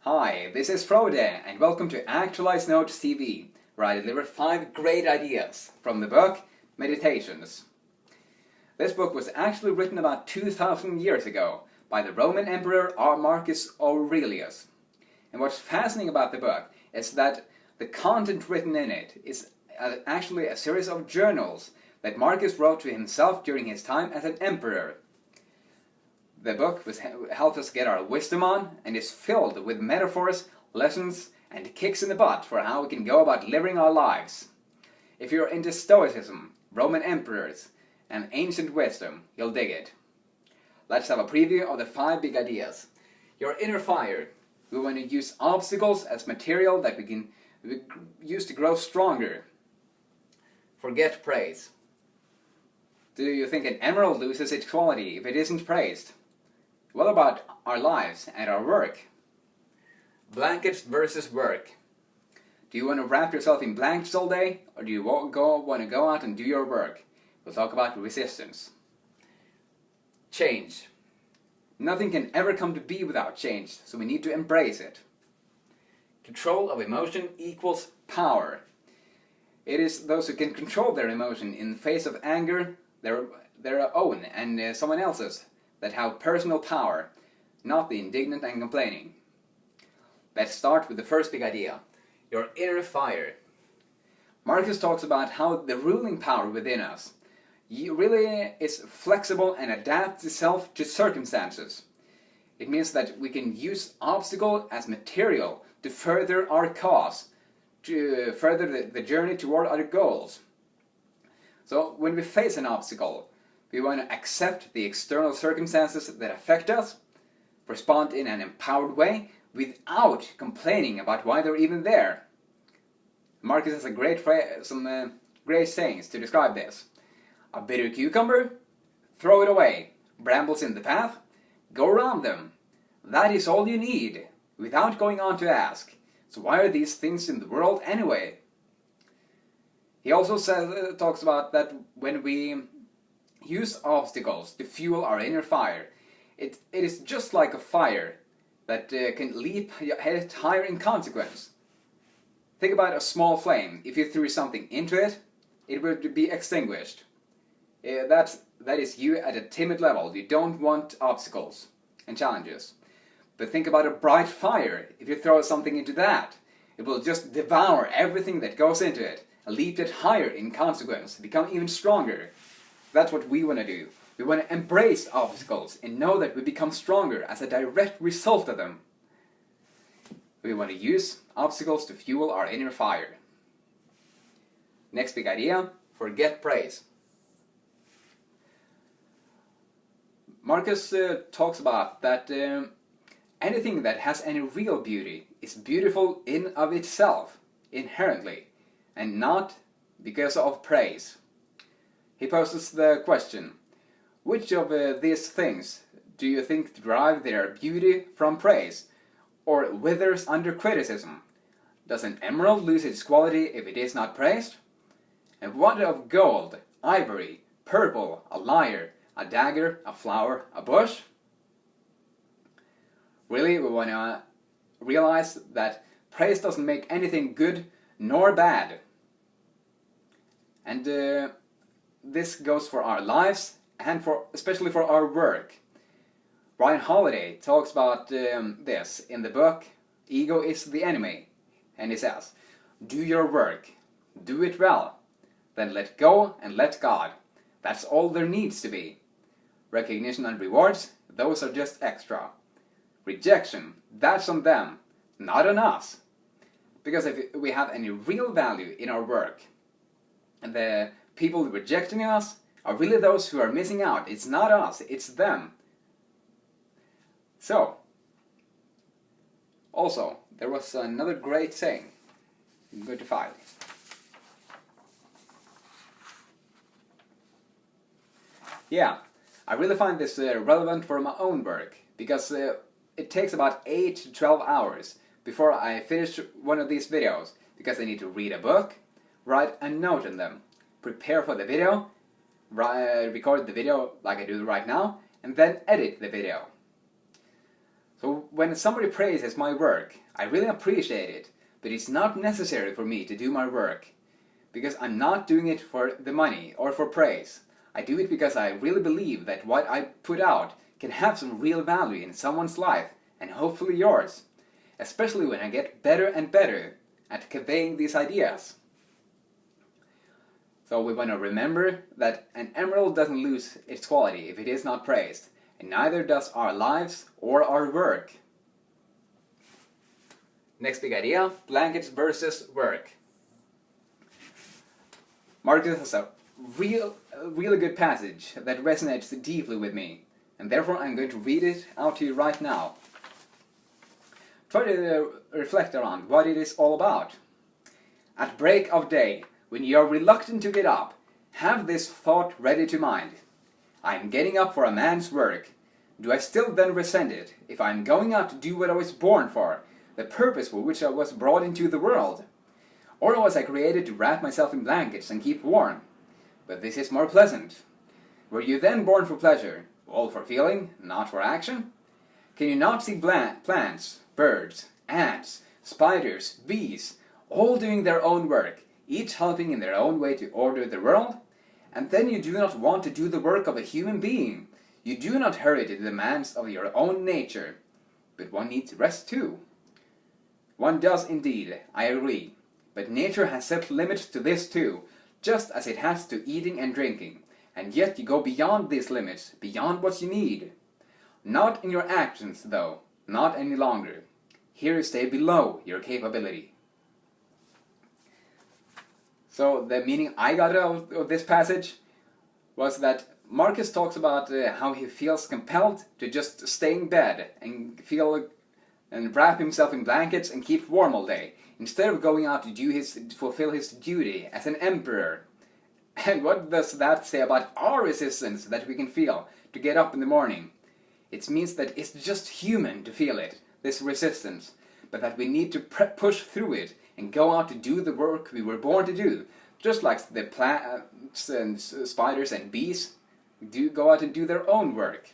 Hi, this is Frode, and welcome to Actualized Notes TV, where I deliver 5 great ideas from the book Meditations. This book was actually written about 2,000 years ago by the Roman Emperor Marcus Aurelius. And what's fascinating about the book is that the content written in it is actually a series of journals that Marcus wrote to himself during his time as an emperor. The book helps us get our wisdom on and is filled with metaphors, lessons, and kicks in the butt for how we can go about living our lives. If you're into Stoicism, Roman emperors, and ancient wisdom, you'll dig it. Let's have a preview of the 5 big ideas. Your inner fire. We want to use obstacles as material that we can use to grow stronger. Forget praise. Do you think an emerald loses its quality if it isn't praised? What about our lives and our work? Blankets versus work. Do you want to wrap yourself in blankets all day, or do you want to go out and do your work? We'll talk about resistance. Change. Nothing can ever come to be without change, so we need to embrace it. Control of emotion equals power. It is those who can control their emotion in the face of anger, their own and someone else's, that have personal power, not the indignant and complaining. Let's start with the first big idea, your inner fire. Marcus talks about how the ruling power within us really is flexible and adapts itself to circumstances. It means that we can use obstacle as material to further our cause, to further the journey toward our goals. So when we face an obstacle, we want to accept the external circumstances that affect us, respond in an empowered way without complaining about why they're even there. Marcus has some great sayings to describe this. A bitter cucumber? Throw it away. Brambles in the path? Go around them. That is all you need, without going on to ask. So why are these things in the world anyway? He also talks about that when we use obstacles to fuel our inner fire, it is just like a fire that can leap higher in consequence. Think about a small flame. If you threw something into it, it would be extinguished. That is you at a timid level. You don't want obstacles and challenges. But think about a bright fire. If you throw something into that, it will just devour everything that goes into it and leap it higher in consequence, become even stronger. That's what we want to do. We want to embrace obstacles and know that we become stronger as a direct result of them. We want to use obstacles to fuel our inner fire. Next big idea, forget praise. Marcus talks about that anything that has any real beauty is beautiful in of itself, inherently, and not because of praise. He poses the question, which of these things do you think derive their beauty from praise, or withers under criticism? Does an emerald lose its quality if it is not praised? And what of gold, ivory, purple, a lyre, a dagger, a flower, a bush? Really, we want to realize that praise doesn't make anything good nor bad. And this goes for our lives and especially for our work. Ryan Holiday talks about this in the book Ego is the Enemy, and he says, do your work, do it well, then let go and let God. That's all there needs to be. Recognition and rewards, those are just extra. Rejection, that's on them, not on us. Because if we have any real value in our work, and the people rejecting us are really those who are missing out. It's not us, it's them. So, also, there was another great saying. I'm going to find it. Yeah, I really find this relevant for my own work, because it takes about 8 to 12 hours before I finish one of these videos, because I need to read a book, write a note in them, prepare for the video, record the video like I do right now, and then edit the video. So when somebody praises my work, I really appreciate it, but it's not necessary for me to do my work, because I'm not doing it for the money or for praise. I do it because I really believe that what I put out can have some real value in someone's life, and hopefully yours, especially when I get better and better at conveying these ideas. So we want to remember that an emerald doesn't lose its quality if it is not praised, and neither does our lives or our work. Next big idea, blankets versus work. Marcus has a really good passage that resonates deeply with me, and therefore I'm going to read it out to you right now. Try to reflect around what it is all about. At break of day, when you are reluctant to get up, have this thought ready to mind. I am getting up for a man's work. Do I still then resent it if I am going out to do what I was born for, the purpose for which I was brought into the world? Or was I created to wrap myself in blankets and keep warm? But this is more pleasant. Were you then born for pleasure, all for feeling, not for action? Can you not see plants, birds, ants, spiders, bees, all doing their own work, each helping in their own way to order the world? And then you do not want to do the work of a human being. You do not hurry to the demands of your own nature. But one needs rest too. One does indeed, I agree. But nature has set limits to this too, just as it has to eating and drinking. And yet you go beyond these limits, beyond what you need. Not in your actions, though, not any longer. Here you stay below your capability. So the meaning I got out of this passage was that Marcus talks about how he feels compelled to just stay in bed and wrap himself in blankets and keep warm all day, instead of going out to fulfill his duty as an emperor. And what does that say about our resistance that we can feel to get up in the morning? It means that it's just human to feel it, this resistance, but that we need to push through it and go out to do the work we were born to do, just like the plants and spiders and bees do go out and do their own work.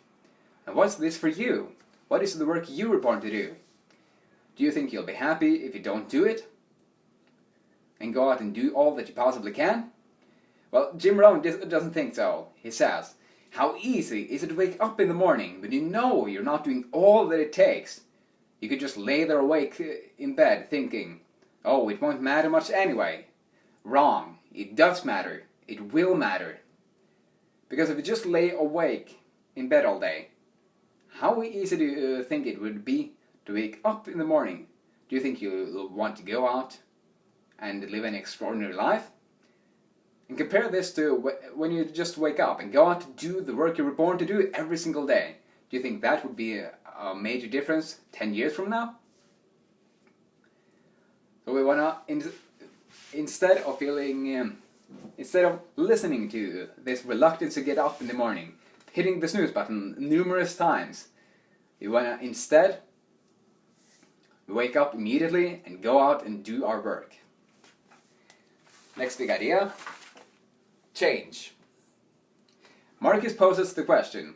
And what's this for you? What is the work you were born to do? Do you think you'll be happy if you don't do it? And go out and do all that you possibly can? Well, Jim Rohn doesn't think so. He says, how easy is it to wake up in the morning when you know you're not doing all that it takes? You could just lay there awake in bed thinking, oh, it won't matter much anyway. Wrong. It does matter. It will matter. Because if you just lay awake in bed all day, how easy do you think it would be to wake up in the morning? Do you think you'll want to go out and live an extraordinary life? And compare this to when you just wake up and go out to do the work you were born to do every single day. Do you think that would be a major difference 10 years from now? So we want to, instead of listening to this reluctance to get up in the morning, hitting the snooze button numerous times, we want to instead wake up immediately and go out and do our work. Next big idea, change. Marcus poses the question,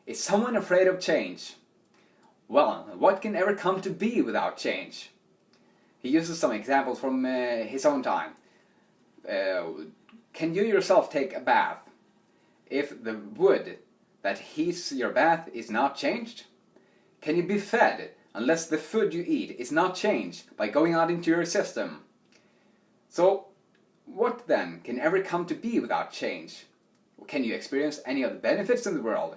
is someone afraid of change? Well, what can ever come to be without change? He uses some examples from his own time. Can you yourself take a bath if the wood that heats your bath is not changed? Can you be fed unless the food you eat is not changed by going out into your system? So, what then can ever come to be without change? Can you experience any of the benefits in the world?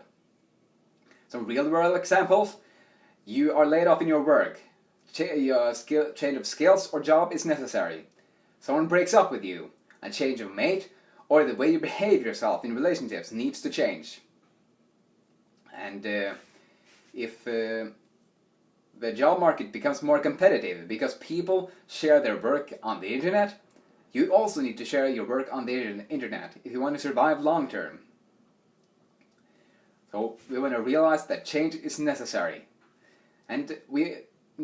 Some real-world examples. You are laid off in your work. Change of skills or job is necessary. Someone breaks up with you. A change of mate or the way you behave yourself in relationships needs to change. And if the job market becomes more competitive because people share their work on the internet, you also need to share your work on the internet if you want to survive long term. So we want to realize that change is necessary. And we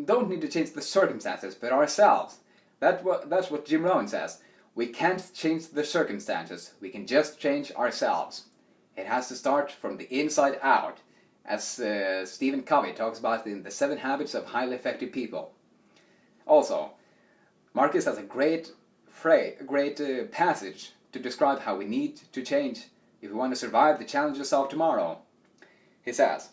don't need to change the circumstances, but ourselves. That's what Jim Rohn says. We can't change the circumstances, we can just change ourselves. It has to start from the inside out, as Stephen Covey talks about in The 7 Habits of Highly Effective People. Also, Marcus has a great passage to describe how we need to change if we want to survive the challenges of tomorrow. He says,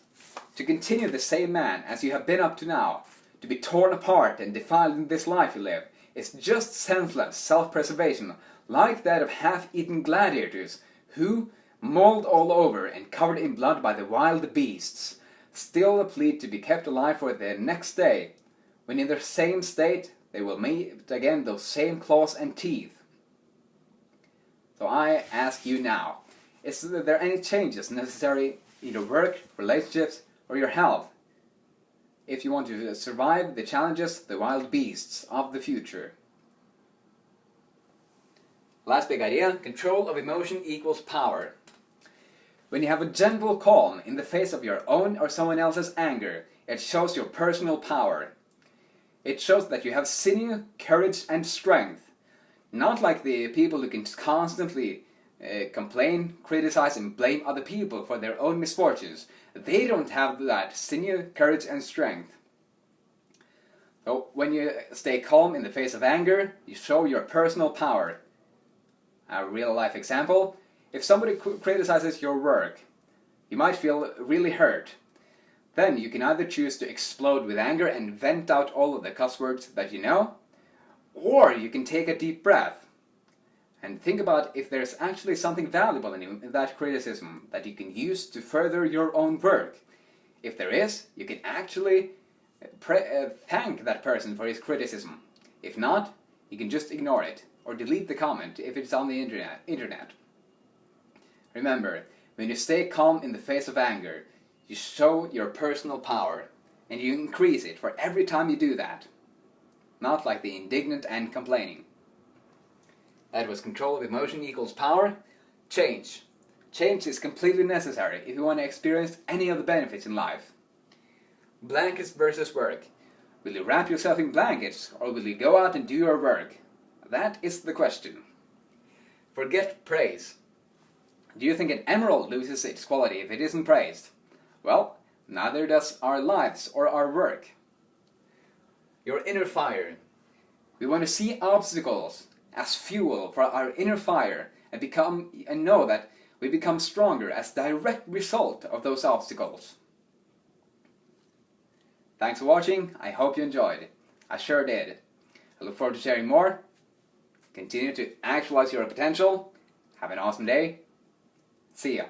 "To continue the same man as you have been up to now, to be torn apart and defiled in this life you live, is just senseless self-preservation, like that of half-eaten gladiators, who, mauled all over and covered in blood by the wild beasts, still plead to be kept alive for the next day, when in their same state they will meet again those same claws and teeth." So I ask you now, is there any changes necessary in your work, relationships, or your health if you want to survive the challenges, the wild beasts of the future? Last big idea, control of emotion equals power. When you have a gentle calm in the face of your own or someone else's anger, it shows your personal power. It shows that you have sinew, courage, and strength. Not like the people who can constantly complain, criticize, and blame other people for their own misfortunes. They don't have that sinew, courage, and strength. So when you stay calm in the face of anger, you show your personal power. A real-life example, if somebody criticizes your work, you might feel really hurt. Then you can either choose to explode with anger and vent out all of the cuss words that you know, or you can take a deep breath and think about if there's actually something valuable in that criticism that you can use to further your own work. If there is, you can actually thank that person for his criticism. If not, you can just ignore it or delete the comment if it's on the internet. Remember, when you stay calm in the face of anger, you show your personal power, and you increase it for every time you do that. Not like the indignant and complaining. That was control of emotion equals power. Change. Change is completely necessary if you want to experience any of the benefits in life. Blankets versus work. Will you wrap yourself in blankets, or will you go out and do your work? That is the question. Forget praise. Do you think an emerald loses its quality if it isn't praised? Well, neither does our lives or our work. Your inner fire. We want to see obstacles as fuel for our inner fire and know that we become stronger as a direct result of those obstacles. Thanks for watching. I hope you enjoyed. I sure did. I look forward to sharing more. Continue to actualize your potential. Have an awesome day. See ya.